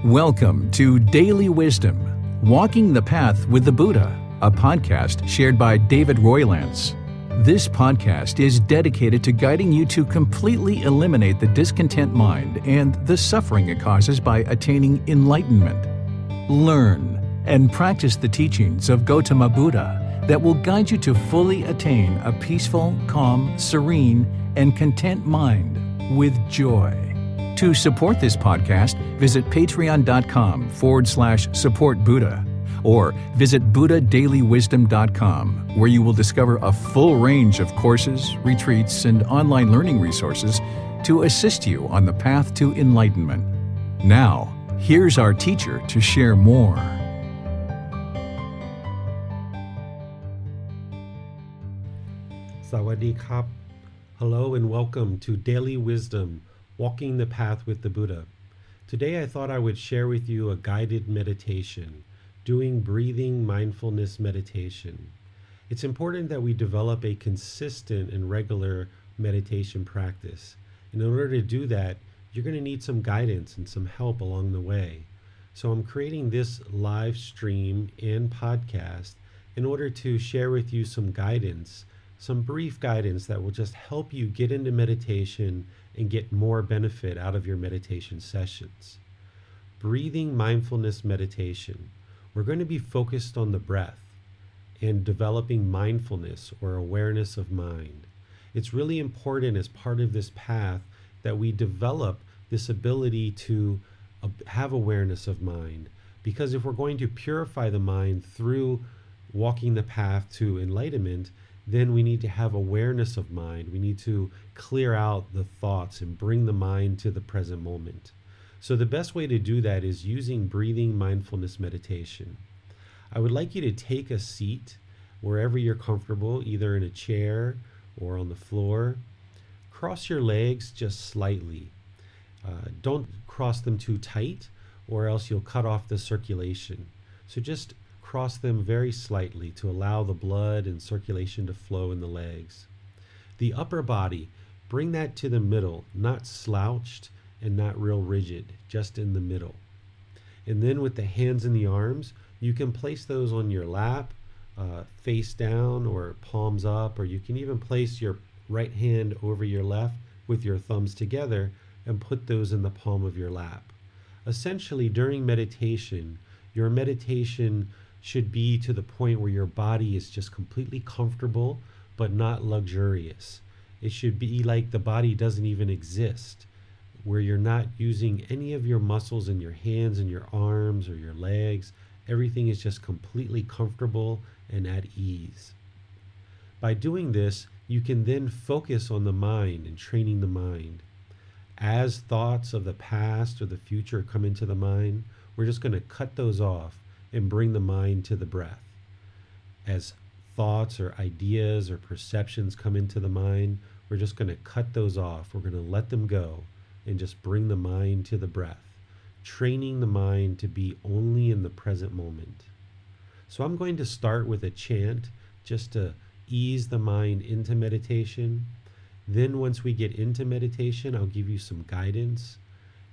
Welcome to Daily Wisdom, Walking the Path with the Buddha, a podcast shared by David Roylance. This podcast is dedicated to guiding you to completely eliminate the discontent mind and the suffering it causes by attaining enlightenment. Learn and practice the teachings of Gotama Buddha that will guide you to fully attain a peaceful, calm, serene, and content mind with joy. To support this podcast, visit patreon.com/support Buddha or visit buddhadailywisdom.com, where you will discover a full range of courses, retreats, and online learning resources to assist you on the path to enlightenment. Now, here's our teacher to share more. Sawadee Kap. Hello and welcome to Daily Wisdom, Walking the Path with the Buddha. Today I thought I would share with you a guided meditation, doing breathing mindfulness meditation. It's important that we develop a consistent and regular meditation practice. In order to do that, you're going to need some guidance and some help along the way. So I'm creating this live stream and podcast in order to share with you some guidance, some brief guidance that will just help you get into meditation and get more benefit out of your meditation sessions. Breathing mindfulness meditation. We're going to be focused on the breath and developing mindfulness or awareness of mind. It's really important as part of this path that we develop this ability to have awareness of mind, because if we're going to purify the mind through walking the path to enlightenment, then we need to have awareness of mind. We need to clear out the thoughts and bring the mind to the present moment. So the best way to do that is using breathing mindfulness meditation. I would like you to take a seat wherever you're comfortable, either in a chair or on the floor. Cross your legs just slightly. Don't cross them too tight, or else you'll cut off the circulation. So just cross them very slightly to allow the blood and circulation to flow in the legs. The upper body, bring that to the middle, not slouched and not real rigid, just in the middle. And then with the hands and the arms, you can place those on your lap, face down or palms up, or you can even place your right hand over your left with your thumbs together and put those in the palm of your lap. Essentially, during meditation, your meditation should be to the point where your body is just completely comfortable, but not luxurious. It should be like the body doesn't even exist, where you're not using any of your muscles in your hands and your arms or your legs. Everything is just completely comfortable and at ease. By doing this, you can then focus on the mind and training the mind. As thoughts of the past or the future come into the mind, we're just going to cut those off and bring the mind to the breath. As thoughts or ideas or perceptions come into the mind, we're just going to cut those off. We're going to let them go and just bring the mind to the breath, training the mind to be only in the present moment. So I'm going to start with a chant just to ease the mind into meditation. Then once we get into meditation, I'll give you some guidance.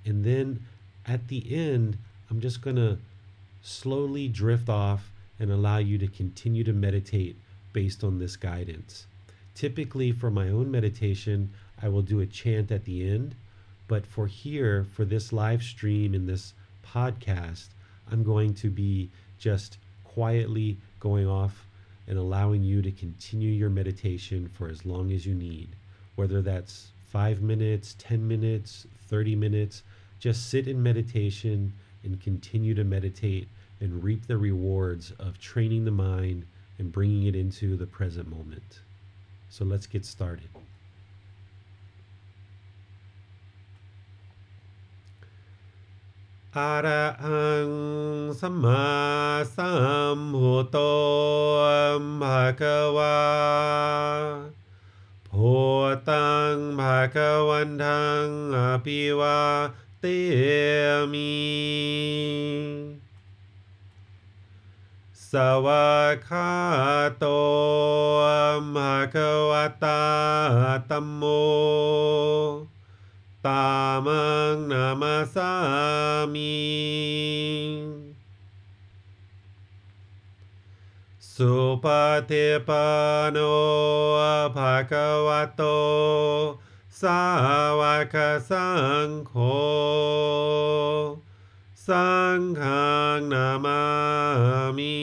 And then at the end, I'm just going to slowly drift off and allow you to continue to meditate based on this guidance. Typically for my own meditation, I will do a chant at the end, but for this live stream in this podcast, I'm going to be just quietly going off and allowing you to continue your meditation for as long as you need, whether that's 5 minutes, 10 minutes, 30 minutes. Just sit in meditation and continue to meditate and reap the rewards of training the mind and bringing it into the present moment. So let's get started. Arahang Samma Sambuddho Bhagava Bhutang Bhagavantang Abhivateyami Savakato Bhagavata Tammo Tamang namasami. Supatipanno bhagavato sāvaka saṅkho saṅghang namami.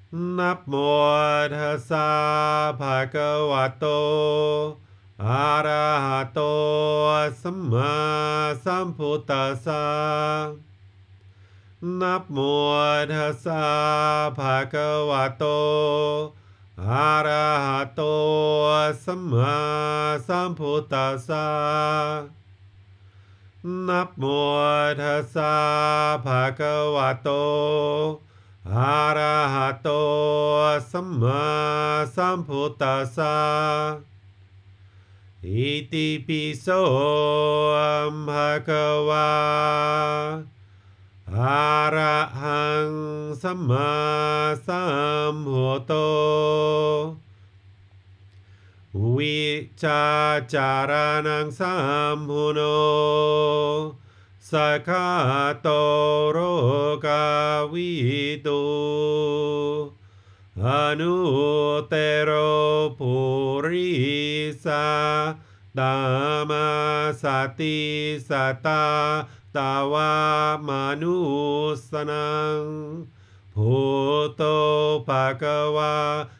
Namo tassa bhagavato arahato samma sambuddhassa. Namo tassa bhagavato arahato samma sambuddhassa. Namo tassa bhagavato arahato samma sambuddhassa. Iti piso bhagava arahang samma sambuddho vicacaranang sambuno sakato rogavido anutero purisa dhammasati sata tawa manusanang bhuto bhagavate.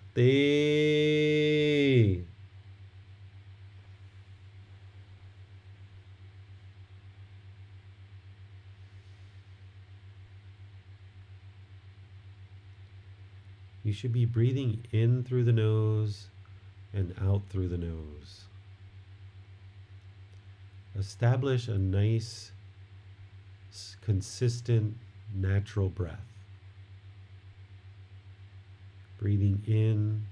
You should be breathing in through the nose and out through the nose. Establish a nice, consistent, natural breath. Breathing in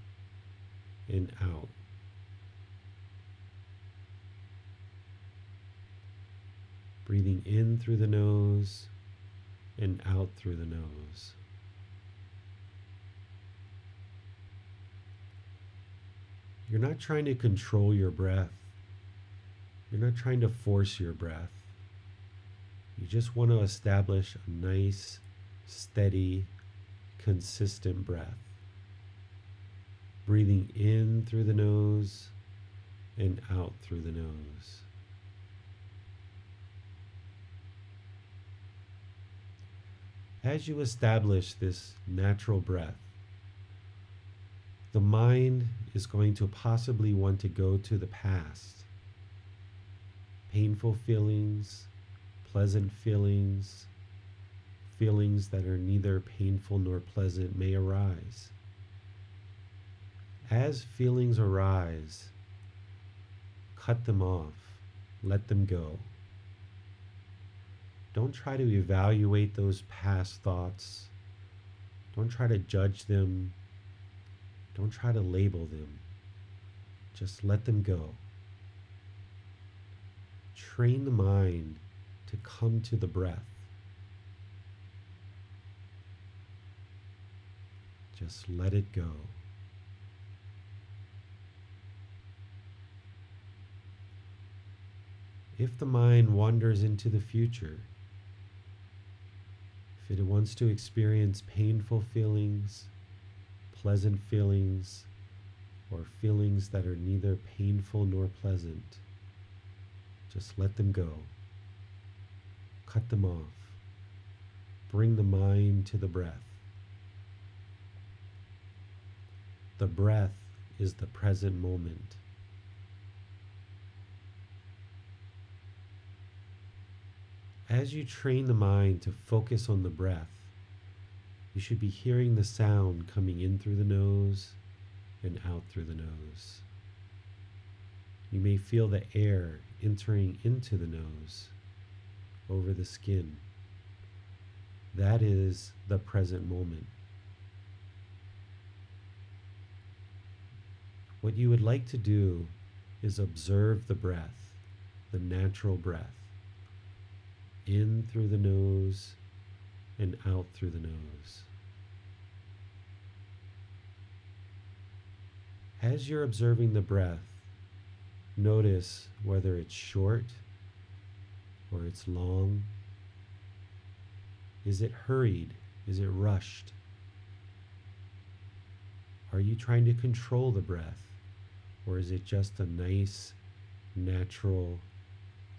and out. Breathing in through the nose and out through the nose. You're not trying to control your breath. You're not trying to force your breath. You just want to establish a nice, steady, consistent breath. Breathing in through the nose and out through the nose. As you establish this natural breath, the mind is going to possibly want to go to the past. Painful feelings, pleasant feelings, feelings that are neither painful nor pleasant may arise. As feelings arise, cut them off, let them go. Don't try to evaluate those past thoughts. Don't try to judge them. Don't try to label them. Just let them go. Train the mind to come to the breath. Just let it go. If the mind wanders into the future, if it wants to experience painful feelings, pleasant feelings, or feelings that are neither painful nor pleasant, just let them go. Cut them off. Bring the mind to the breath. The breath is the present moment. As you train the mind to focus on the breath, you should be hearing the sound coming in through the nose and out through the nose. You may feel the air entering into the nose, over the skin. That is the present moment. What you would like to do is observe the breath, the natural breath, in through the nose and out through the nose. As you're observing the breath, notice whether it's short or it's long. Is it hurried? Is it rushed? Are you trying to control the breath? Or is it just a nice, natural,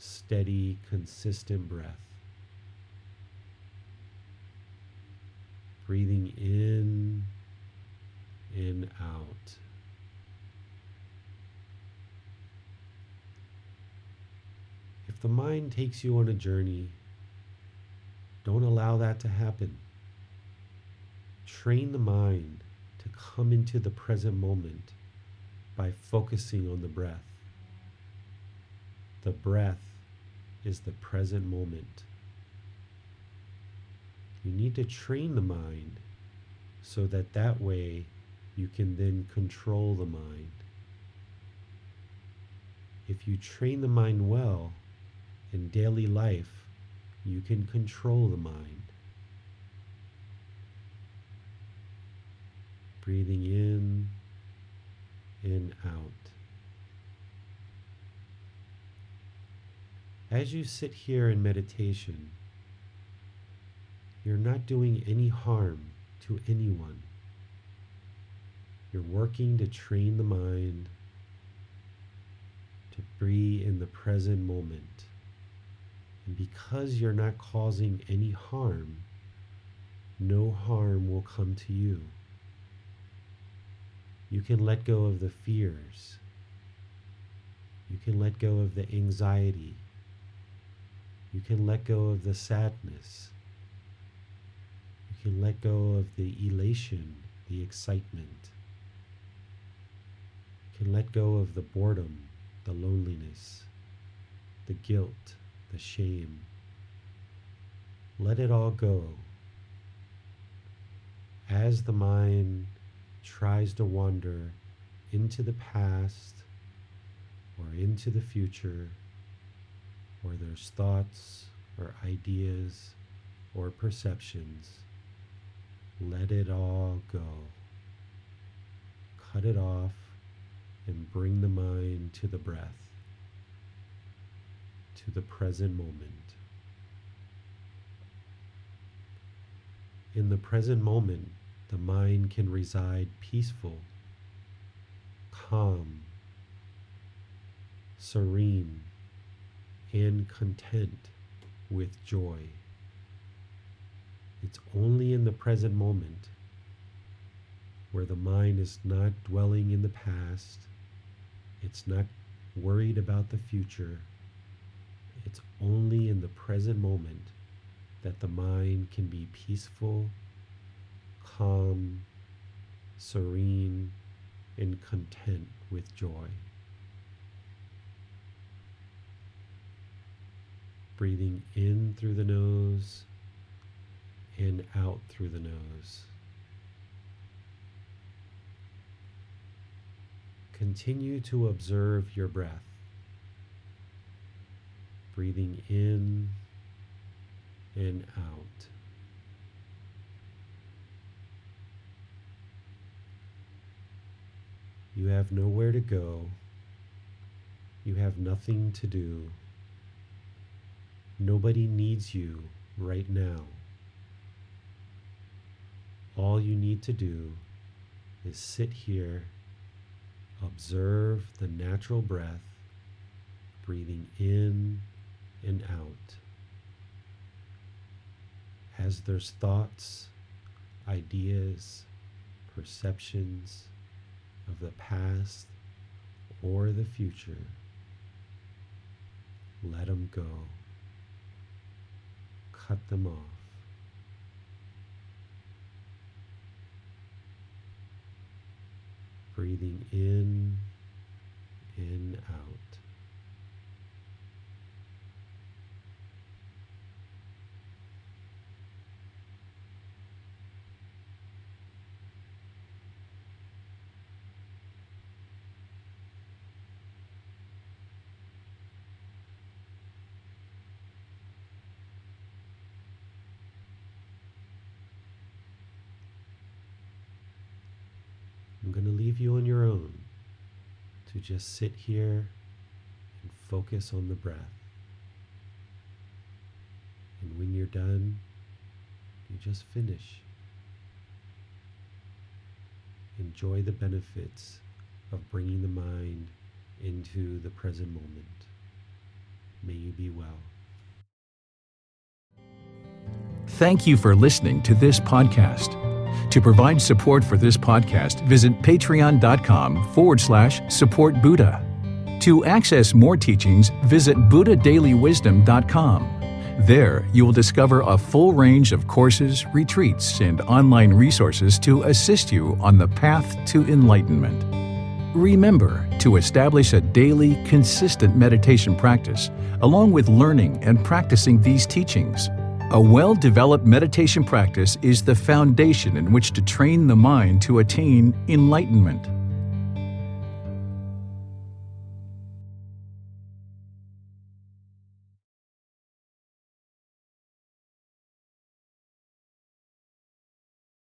steady, consistent breath? Breathing in and out. If the mind takes you on a journey, don't allow that to happen. Train the mind to come into the present moment by focusing on the breath. The breath is the present moment. You need to train the mind so that that way you can then control the mind. If you train the mind well in daily life, you can control the mind. Breathing in and out. As you sit here in meditation, you're not doing any harm to anyone. You're working to train the mind to be in the present moment. And because you're not causing any harm, no harm will come to you. You can let go of the fears. You can let go of the anxiety. You can let go of the sadness. You can let go of the elation, the excitement. You can let go of the boredom, the loneliness, the guilt, the shame. Let it all go. As the mind tries to wander into the past or into the future, or there's thoughts or ideas or perceptions, let it all go. Cut it off and bring the mind to the breath, to the present moment. In the present moment, the mind can reside peaceful, calm, serene, and content with joy. It's only in the present moment where the mind is not dwelling in the past, it's not worried about the future. It's only in the present moment that the mind can be peaceful, calm, serene, and content with joy. Breathing in through the nose and out through the nose. Continue to observe your breath. Breathing in and out. You have nowhere to go. You have nothing to do. Nobody needs you right now. All you need to do is sit here, observe the natural breath, breathing in and out. As there's thoughts, ideas, perceptions of the past or the future, let them go. Cut them off. Breathing in and out. I'm going to leave you on your own. to just sit here and focus on the breath. And when you're done, you just finish. Enjoy the benefits of bringing the mind into the present moment. May you be well. Thank you for listening to this podcast. To provide support for this podcast, visit patreon.com/support Buddha. To access more teachings, visit buddhadailywisdom.com. There, you will discover a full range of courses, retreats, and online resources to assist you on the path to enlightenment. Remember to establish a daily, consistent meditation practice, along with learning and practicing these teachings. A well-developed meditation practice is the foundation in which to train the mind to attain enlightenment.